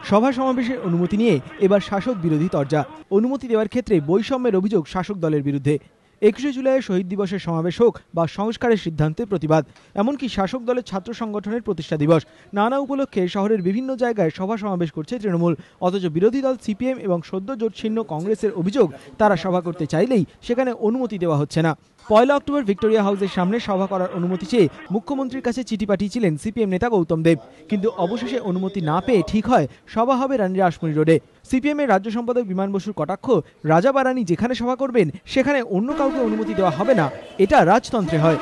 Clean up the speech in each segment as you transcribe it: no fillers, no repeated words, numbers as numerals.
সভা সমাবেশের অনুমতি নিয়ে এবার শাসক বিরোধী তরজা। অনুমতি দেওয়ার ক্ষেত্রে বৈষম্যের অভিযোগ শাসক দলের বিরুদ্ধে। 21শে জুলাই শহীদ দিবসের সমাবেশ হোক বা সংস্কারের সিদ্ধান্তে প্রতিবাদ, এমনকি শাসক দলের ছাত্র সংগঠনের প্রতিষ্ঠা দিবস, নানা উপলক্ষে শহরের বিভিন্ন জায়গায় সভা সমাবেশ করছে তৃণমূল। অথচ বিরোধী দল সিপিএম এবং সদ্য জোটছিন্ন কংগ্রেসের অভিযোগ, তারা সভা করতে চাইলেই সেখানে অনুমতি দেওয়া হচ্ছে না। 1 অক্টোবর ভিক্টোরিয়া হাউসের সামনে সভা করার অনুমতি চেয়ে মুখ্যমন্ত্রীর কাছে চিঠি পাঠিয়েছিলেন সিপিএম নেতা গৌতম দেব, কিন্তু অবশেষে অনুমতি না পেয়ে ঠিক হয় সভা হবে রানী রাসমণি রোডে। সিপিএম এর রাজ্য সম্পাদক বিমান বসুর কটাক্ষ, রাজাবারানি যেখানে সভা করবেন সেখানে অন্য কাউকে অনুমতি দেওয়া হবে না, এটা রাজতন্ত্রে হয়।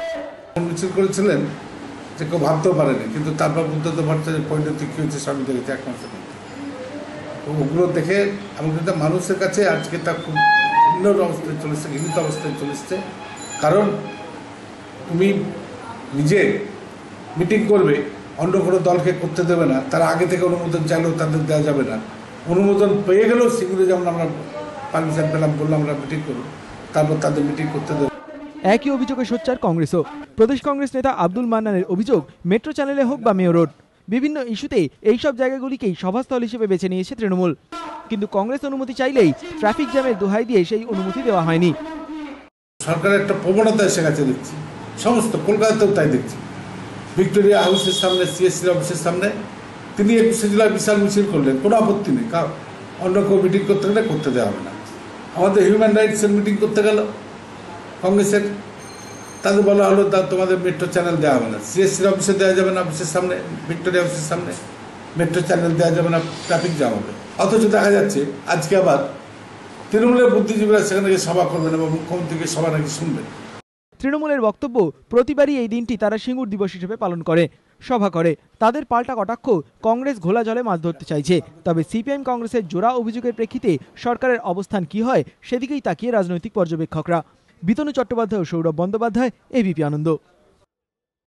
মিছিল করেছিলেন যে কেউ ভাবতেও পারেনি, কিন্তু তারপর বুদ্ধত ভট্টাচার্যের পরিণতি কি হচ্ছে সামনে দেখেছি এক মাসের মধ্যে। ওগুলো দেখে আমি কিন্তু মানুষের কাছে আজকে তা খুব ভিন্ন অবস্থায় চলেছে, ঘৃণিত অবস্থায় চলেছে। কারণ তুমি নিজে মিটিং করবে, অন্য কোনো দলকে করতে দেবে না, তারা আগে থেকে অনুমোদন চাইলেও তাদের দেওয়া যাবে না। অনুমোদন পেয়ে গেলেও সেগুলো যেমন আমরা পারমিশন পেলাম, বললাম আমরা মিটিং করবো, তারপর তাদের মিটিং করতে দেবে। একই অভিযোগে সোচ্চার কংগ্রেসও। প্রদেশ কংগ্রেস নেতা আব্দুল মান্নানের অভিযোগ, মেট্রো চ্যানেলে হোক বা মেয়র রোড, বিভিন্ন ইস্যুতে এইসব জায়গাগুলিকেই সভাস্থল হিসেবে বেছে নিয়েছে তৃণমূল। কিন্তু কংগ্রেস অনুমতি চাইলেই ট্রাফিক জ্যামের দোহাই দিয়ে সেই অনুমতি দেওয়া হয়নি। সরকারের একটা প্রবণতা এসে গেছে দেখছি, সমস্ত কলকাতাতেও তাই দেখছি। ভিক্টোরিয়া হাউসের সামনে, সিএসসি অফিসের সামনে তিনি 21শে জুলাই বিশাল মিছিল করলেন, কোনো আপত্তি নেই, কারণ অন্য কেউ মিটিং করতে গেলে করতে দেওয়া হবে না। আমাদের হিউম্যান রাইটসের মিটিং করতে গেল কংগ্রেসের, তাদের বলা হলো তোমাদের মেট্রো চ্যানেল দেওয়া হবে না, সিএসসির অফিসে দেওয়া যাবে না, অফিসের সামনে, ভিক্টোরিয়া অফিসের সামনে মেট্রো চ্যানেল দেওয়া যাবে না, ট্রাফিক জ্যাম হবে। অথচ দেখা যাচ্ছে আজকে আবার তৃণমূলের বুদ্ধিজীবীরা সেখানে গিয়ে সভা করবেন এবং মুখ্যমন্ত্রীকে সভা নাকি শুনবেন। তৃণমূলের বক্তব্য, প্রতিবারই এই দিনটি তারা সিঙ্গুর দিবস হিসেবে পালন করে, সভা করে। তাদের পাল্টা কটাক্ষ, কংগ্রেস ঘোলা জলে মাছ ধরতে চাইছে। তবে সিপিএম কংগ্রেসের জোড়া অভিযোগের প্রেক্ষিতে সরকারের অবস্থান কি হয় সেদিকেই তাকিয়ে রাজনৈতিক পর্যবেক্ষকরা। বিতনু চট্টোপাধ্যায় ও সৌরভ বন্দ্যোপাধ্যায়, এবিপি আনন্দ।